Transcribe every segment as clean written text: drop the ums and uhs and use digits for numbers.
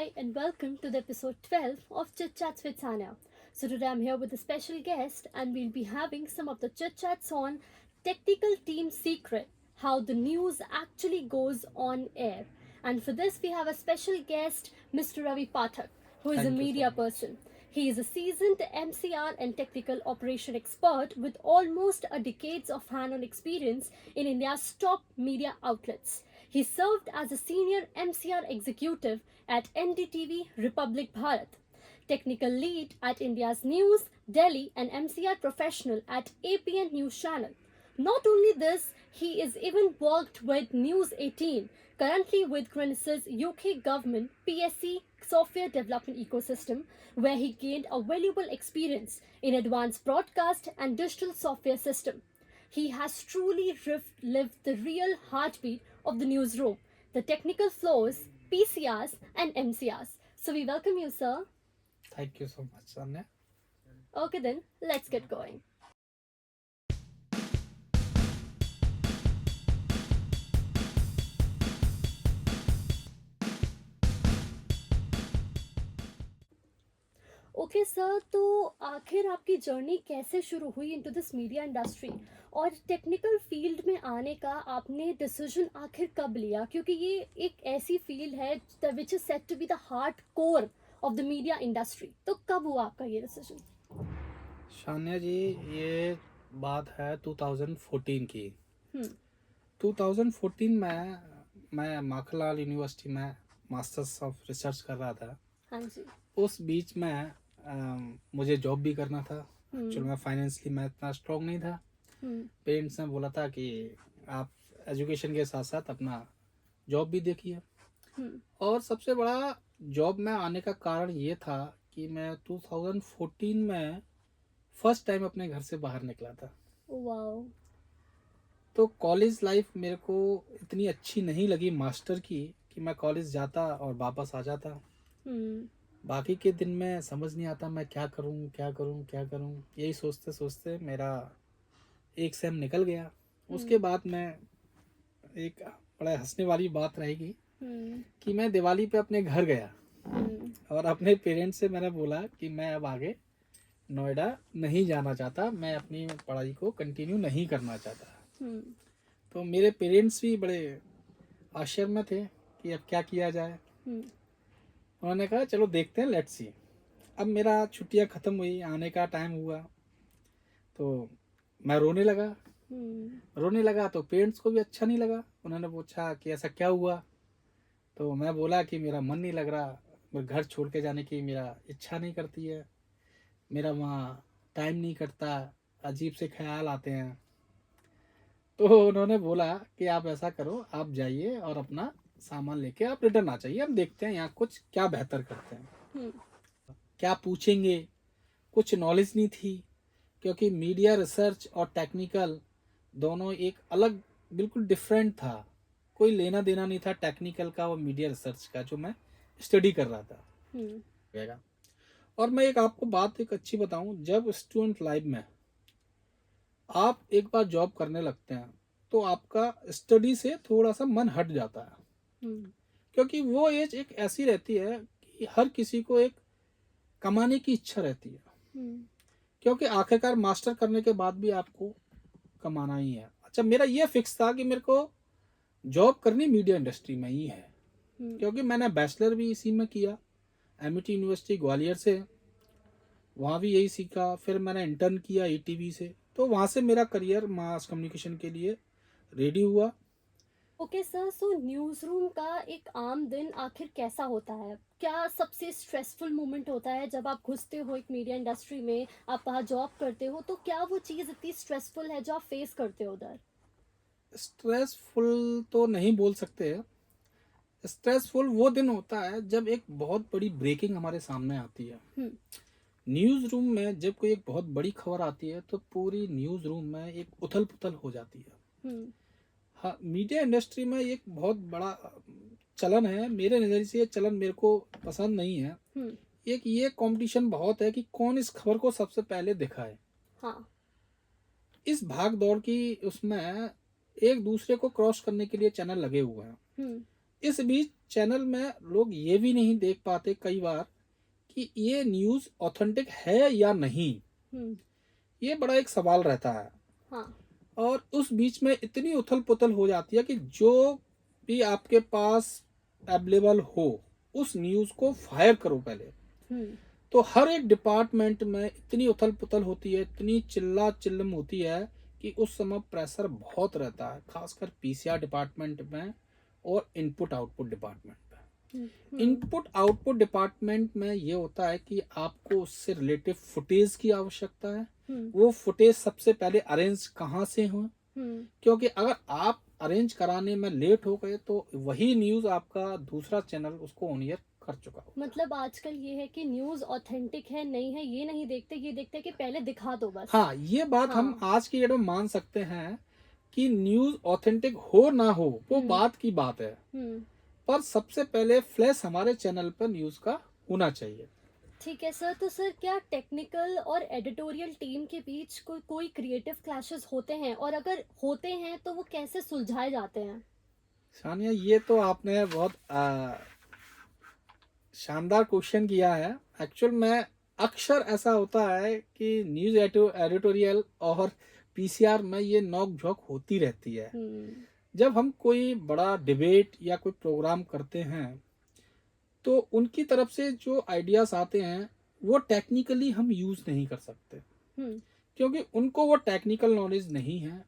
Hi, and welcome to the episode 12 of Chit Chats with Sanya. So, today I'm here with a special guest, and we'll be having some of the chit chats on technical team secret, how the news actually goes on air. And for this, we have a special guest, Mr. Ravi Pathak, who is a Thank you so media much. person. He is a seasoned MCR and technical operation expert with almost a decades of hand-on experience in India's top media outlets. He served as a senior MCR executive at NDTV Republic Bharat, technical lead at India's News, Delhi, and MCR professional at APN News Channel. Not only this, he is even worked with News 18, currently with Greensi's UK government PSC software development ecosystem, where he gained a valuable experience in advanced broadcast and digital software system. He has truly lived the real heartbeat of the newsroom, the technical flows, PCRs, and MCRs. So we welcome you, sir. Thank you so much, Sanya. Okay, then, let's get going. Okay sir, तो आखिर आपकी journey कैसे शुरू हुई into this media industry और technical field में आने का आपने डिसीजन आखिर कब लिया, क्योंकि ये एक ऐसी फील्ड है which is set to be the heart core of the media industry, तो कब हुआ आपका ये डिसीजन? शान्या जी, ये बात है 2014 की। हम्म। 2014 में मैं माखनलाल यूनिवर्सिटी में मास्टर्स ऑफ रिसर्च कर रहा था। हाँ जी। उस बीच में मुझे जॉब भी करना था। एक्चुअली हम्म। मैं फाइनेंशियली मैं इतना स्ट्रॉन्ग नहीं था। हम्म। पेरेंट्स ने बोला था कि आप एजुकेशन के साथ साथ अपना जॉब भी देखिए। हम्म। और सबसे बड़ा जॉब में आने का कारण ये था कि मैं 2014 में फर्स्ट टाइम अपने घर से बाहर निकला था। वाओ। तो कॉलेज लाइफ मेरे को इतनी अच्छी नहीं लगी मास्टर की कि मैं कॉलेज जाता और वापस आ जाता। हम्म। बाकी के दिन में समझ नहीं आता मैं क्या करूं क्या करूं क्या करूं, यही सोचते सोचते मेरा एक सेम निकल गया। उसके हम्म। बाद मैं एक बड़ा हंसने वाली बात रहेगी हम्म। कि मैं दिवाली पे अपने घर गया हम्म। और अपने पेरेंट्स से मैंने बोला कि मैं अब आगे नोएडा नहीं जाना चाहता, मैं अपनी पढ़ाई को कंटिन्यू नहीं करना चाहता। हम्म। तो मेरे पेरेंट्स भी बड़े आश्चर्य में थे कि अब क्या किया जाए। हम्म। उन्होंने कहा चलो देखते हैं, लेट्स सी। अब मेरा छुट्टियां ख़त्म हुई, आने का टाइम हुआ, तो मैं रोने लगा। हम्म। रोने लगा तो पेरेंट्स को भी अच्छा नहीं लगा। उन्होंने पूछा कि ऐसा क्या हुआ। तो मैं बोला कि मेरा मन नहीं लग रहा, मेरे घर छोड़ के जाने की मेरा इच्छा नहीं करती है, मेरा वहाँ टाइम नहीं कटता, अजीब से ख्याल आते हैं। तो उन्होंने बोला कि आप ऐसा करो, आप जाइए और अपना सामान लेके आप रिटर्न आ जाइए, हम देखते हैं यहाँ कुछ क्या बेहतर करते हैं। हम्म। क्या पूछेंगे, कुछ नॉलेज नहीं थी, क्योंकि मीडिया रिसर्च और टेक्निकल दोनों एक अलग, बिल्कुल डिफरेंट था। कोई लेना देना नहीं था टेक्निकल का और मीडिया रिसर्च का जो मैं स्टडी कर रहा था। हम्म। वगैरह। और मैं एक आपको बात एक अच्छी बताऊं, जब स्टूडेंट लाइफ में आप एक बार जॉब करने लगते हैं तो आपका स्टडी से थोड़ा सा मन हट जाता है, हम्म। क्योंकि वो एज एक ऐसी रहती है कि हर किसी को एक कमाने की इच्छा रहती है। हम्म। क्योंकि आखिरकार मास्टर करने के बाद भी आपको कमाना ही है। अच्छा, मेरा ये फिक्स था कि मेरे को जॉब करनी मीडिया इंडस्ट्री में ही है, हम्म। क्योंकि मैंने बैचलर भी इसी में किया, एमिटी यूनिवर्सिटी ग्वालियर से, वहाँ भी यही सीखा। फिर मैंने इंटर्न किया ईटीवी से, तो वहाँ से मेरा करियर मास कम्युनिकेशन के लिए रेडी हुआ। ओके सर, सो न्यूज़ रूम का एक आम दिन आखिर कैसा होता है? क्या सबसे स्ट्रेसफुल मोमेंट होता है जब आप घुसते हो एक मीडिया इंडस्ट्री में, आप वहाँ जॉब करते हो, तो क्या वो चीज़ इतनी स्ट्रेसफुल है जो आप फेस करते हो उधर? स्ट्रेसफुल तो नहीं बोल सकते। स्ट्रेसफुल वो दिन होता है जब एक बहुत बड़ी ब्रेकिंग हमारे सामने आती है। हम्म। न्यूज़ रूम में जब कोई एक बहुत बड़ी खबर आती है तो पूरी न्यूज़ रूम में एक उथल पुथल हो जाती है। हम्म। हाँ, मीडिया इंडस्ट्री में एक बहुत बड़ा चलन है, मेरे नज़रिए से ये चलन मेरे को पसंद नहीं है। हम्म। एक ये कंपटीशन बहुत है कि कौन इस खबर को सबसे पहले दिखाए। हाँ। इस भाग दौड़ की उसमें एक दूसरे को क्रॉस करने के लिए चैनल लगे हुए हैं। हम्म। इस बीच चैनल में लोग ये भी नहीं देख पाते कई बार कि ये न्यूज़ ऑथेंटिक है या नहीं। हम्म। ये बड़ा एक सवाल रहता है। हाँ। और उस बीच में इतनी उथल पुथल हो जाती है कि जो भी आपके पास अवेलेबल हो उस न्यूज़ को फायर करो पहले। हम्म। तो हर एक डिपार्टमेंट में इतनी उथल पुथल होती है, इतनी चिल्ला चिल्लम होती है कि उस समय प्रेशर बहुत रहता है, खासकर पीसीआर डिपार्टमेंट में और इनपुट आउटपुट डिपार्टमेंट में। हम्म। इनपुट आउटपुट डिपार्टमेंट में ये होता है कि आपको उससे रिलेटिव फुटेज की आवश्यकता है। हम्म। वो फुटेज सबसे पहले अरेंज कहाँ से हो, हम्म। क्योंकि अगर आप अरेंज कराने में लेट हो गए तो वही न्यूज़ आपका दूसरा चैनल उसको ऑनियर कर चुका हो। मतलब आजकल ये है कि न्यूज़ ऑथेंटिक है नहीं है ये नहीं देखते, ये देखते कि पहले दिखा दो बस। हाँ, ये बात हम हाँ। आज की डेट में मान सकते हैं कि न्यूज़ ऑथेंटिक हो ना हो वो हम्म। बात की बात है, हम्म। पर सबसे पहले फ्लैश हमारे चैनल पर न्यूज़ का होना चाहिए। ठीक है सर, तो सर क्या टेक्निकल और एडिटोरियल टीम के बीच कोई क्रिएटिव क्लैशेस होते हैं, और अगर होते हैं तो वो कैसे सुलझाए जाते हैं? सानिया, ये तो आपने बहुत शानदार क्वेश्चन किया है। एक्चुअल में अक्सर ऐसा होता है कि न्यूज़ एडिटोरियल और पीसीआर में ये नोक झोंक होती रहती है। हम्म। जब हम कोई बड़ा डिबेट या कोई प्रोग्राम करते हैं तो उनकी तरफ से जो आइडियाज आते हैं वो टेक्निकली हम यूज नहीं कर सकते, हम्म। क्योंकि उनको वो टेक्निकल नॉलेज नहीं है।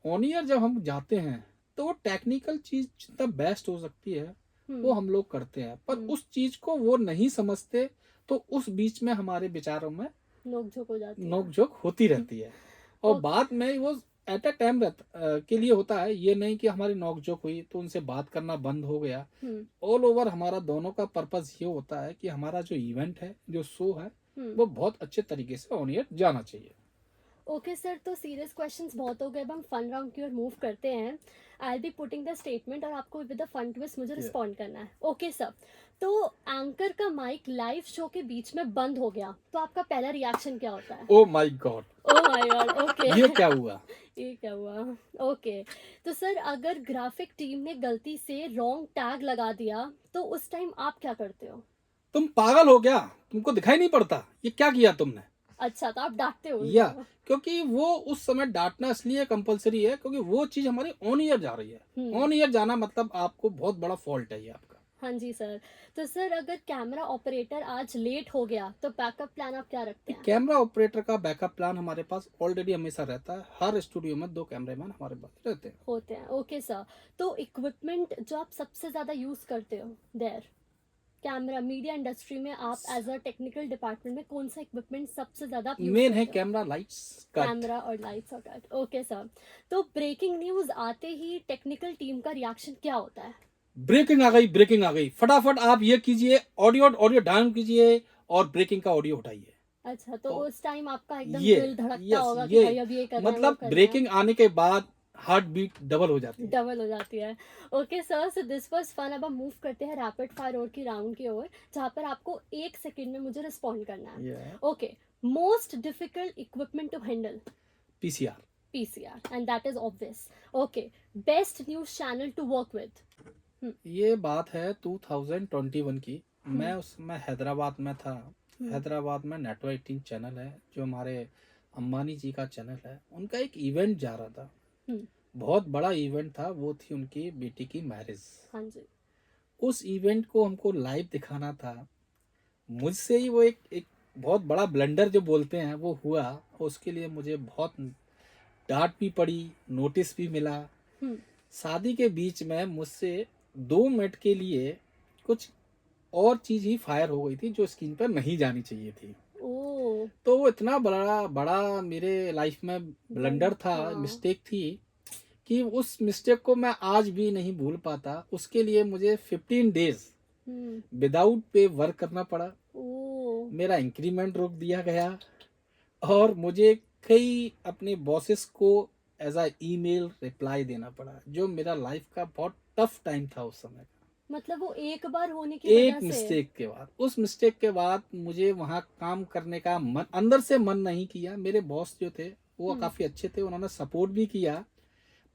ऑन ईयर जब हम जाते हैं तो वो टेक्निकल चीज जितना बेस्ट हो सकती है वो हम्म। हम लोग करते हैं, पर हम्म। उस चीज को वो नहीं समझते। तो उस बीच में हमारे विचारों में नोक झोंक हो जाती है। नोक झोंक होती रहती है। और ओके। बाद में वो एट अ टाइम के लिए होता है, ये नहीं कि हमारी नोक झोंक हुई तो उनसे बात करना बंद हो गया। हम्म। ऑल ओवर हमारा दोनों का पर्पस ये होता है कि हमारा जो इवेंट है, जो शो है, हम्म। वो बहुत अच्छे तरीके से ऑन एयर जाना चाहिए। ओके सर, तो सीरियस क्वेश्चंस बहुत हो गए, अब हम फन राउंड की ओर मूव करते हैं। आई बी पुटिंग द स्टेटमेंट और आपको विद द फन ट्विस्ट मुझे Yeah. रिस्पॉन्ड करना है। ओके सर, तो एंकर का माइक लाइव शो के बीच में बंद हो गया तो आपका पहला रिएक्शन क्या होता है? Oh my God, oh my God. Okay. ये क्या हुआ? ये क्या हुआ? ओके। तो सर अगर ग्राफिक टीम ने गलती से रॉन्ग टैग लगा दिया तो उस टाइम आप क्या करते हो? तुम पागल हो क्या? तुमको दिखाई नहीं पड़ता ये क्या किया तुमने? अच्छा, तो आप डांटते हो या उनको? क्योंकि वो उस समय डांटना इसलिए कंपलसरी है क्योंकि वो चीज हमारी ऑन ईयर जा रही है। ऑन ईयर जाना मतलब आपको बहुत बड़ा फॉल्ट है ये आपका। हाँ जी सर। तो सर अगर कैमरा ऑपरेटर आज लेट हो गया तो बैकअप प्लान आप क्या रखते हैं? कैमरा ऑपरेटर का बैकअप प्लान हमारे पास ऑलरेडी हमेशा रहता है। हर स्टूडियो में 2 कैमरामैन हमारे पास रहते हैं। होते हैं। ओके सर, तो इक्विपमेंट जो आप सबसे ज़्यादा यूज़ करते हो देयर कैमरा मीडिया इंडस्ट्री में, आप एज अ टेक्निकल डिपार्टमेंट में कौन सा इक्विपमेंट सबसे ज़्यादा आप यूज़ मेन करते है हो? Camera, lights, cut. कैमरा और लाइट्स और कट। ओके सर, तो ब्रेकिंग न्यूज़ आते ही टेक्निकल टीम का रिएक्शन क्या होता है? ब्रेकिंग आ गई, ब्रेकिंग आ गई, फटाफट आप ये कीजिए, ऑडियो ऑडियो डाउन कीजिए और ब्रेकिंग का ऑडियो उठाइए। अच्छा, तो और उस टाइम आपका एकदम ये दिल धड़कता यस होगा कि ये भाई अब ये करना है वो मतलब करना है। ब्रेकिंग आने के बाद हार्ट बीट डबल हो जाती है। डबल हो जाती है। Okay sir, so this was fun. अब हम मूव करते हैं रैपिड फायर और की राउंड की ओर, जहाँ पर आपको 1 सेकंड में मुझे रिस्पॉन्ड करना है। Okay. Most difficult equipment to handle? PCR. PCR, and that is obvious. Okay. Best news channel to work with? ये बात है 2021 की। मैं उस समय हैदराबाद में था। हैदराबाद में नेटवर्क 18 चैनल है जो हमारे अंबानी जी का चैनल है। उनका एक इवेंट जा रहा था, बहुत बड़ा इवेंट था। वो थी उनकी बेटी की मैरिज। हाँ जी। उस इवेंट को हमको लाइव दिखाना था। मुझसे ही वो एक बहुत बड़ा ब्लंडर जो बोलते हैं वो हुआ। उसके लिए मुझे बहुत डांट भी पड़ी, नोटिस भी मिला। शादी के बीच में मुझसे 2 मिनट के लिए कुछ और चीज ही फायर हो गई थी जो स्क्रीन पर नहीं जानी चाहिए थी। ओह। तो वो इतना बड़ा बड़ा मेरे लाइफ में ब्लंडर था, हाँ। मिस्टेक थी कि उस मिस्टेक को मैं आज भी नहीं भूल पाता। उसके लिए मुझे 15 डेज विदाउट पे वर्क करना पड़ा। ओह। मेरा इंक्रीमेंट रोक दिया गया और मुझे कई अपने बॉसेस को एज अ ईमेल रिप्लाई देना पड़ा, जो मेरा लाइफ का बहुत टफ टाइम था उस समय का। मतलब वो एक बार होने की एक वजह से? मिस्टेक के बाद, उस मिस्टेक के बाद मुझे वहाँ काम करने का मन, अंदर से मन नहीं किया। मेरे बॉस जो थे वो काफी अच्छे थे, उन्होंने सपोर्ट भी किया।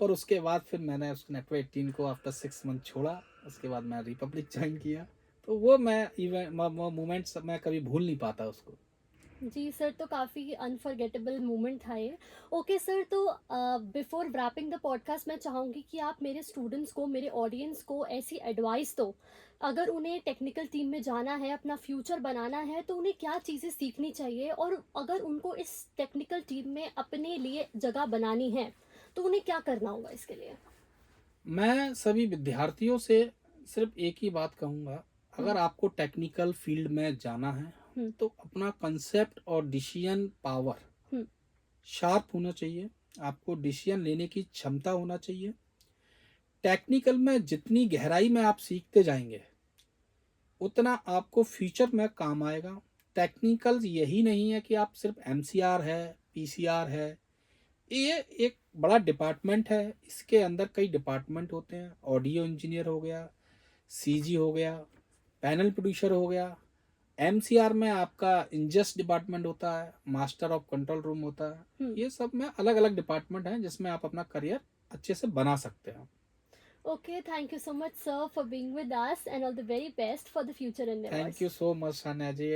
पर उसके बाद फिर मैंने उस नेटवर्क टीम को आफ्टर 6 मंथ छोड़ा उसके बाद मैं रिपब्लिक ज्वाइन किया। तो वो मैं इवेंट मोमेंट्स मैं कभी भूल नहीं पाता उसको। जी सर, तो काफ़ी अनफॉरगेटेबल मोमेंट था ये। ओके सर, तो बिफोर रैपिंग द पॉडकास्ट मैं चाहूँगी कि आप मेरे स्टूडेंट्स को, मेरे ऑडियंस को ऐसी एडवाइस दो, अगर उन्हें टेक्निकल टीम में जाना है, अपना फ्यूचर बनाना है, तो उन्हें क्या चीज़ें सीखनी चाहिए, और अगर उनको इस टेक्निकल टीम में अपने लिए जगह बनानी है तो उन्हें क्या करना होगा इसके लिए? मैं सभी विद्यार्थियों से सिर्फ एक ही बात कहूँगा, अगर हम्म। आपको टेक्निकल फील्ड में जाना है हम्म। तो अपना कंसेप्ट और डिसीजन पावर हम्म। शार्प होना चाहिए। आपको डिसीजन लेने की क्षमता होना चाहिए। टेक्निकल में जितनी गहराई में आप सीखते जाएंगे उतना आपको फ्यूचर में काम आएगा। टेक्निकल यही नहीं है कि आप सिर्फ एमसीआर है, पीसीआर है। ये एक बड़ा डिपार्टमेंट है, इसके अंदर कई डिपार्टमेंट होते हैं। ऑडियो इंजीनियर हो गया, सीजी हो गया, पैनल प्रोड्यूसर हो गया। एमसीआर में आपका इंजस्ट डिपार्टमेंट होता है, मास्टर ऑफ कंट्रोल रूम होता है। हम्म। ये सब में अलग अलग डिपार्टमेंट हैं जिसमें आप अपना करियर अच्छे से बना सकते हैं। Okay, thank you so much, sir, for being with us, and all the very best for the future thank endeavors. You so much Sanya ji.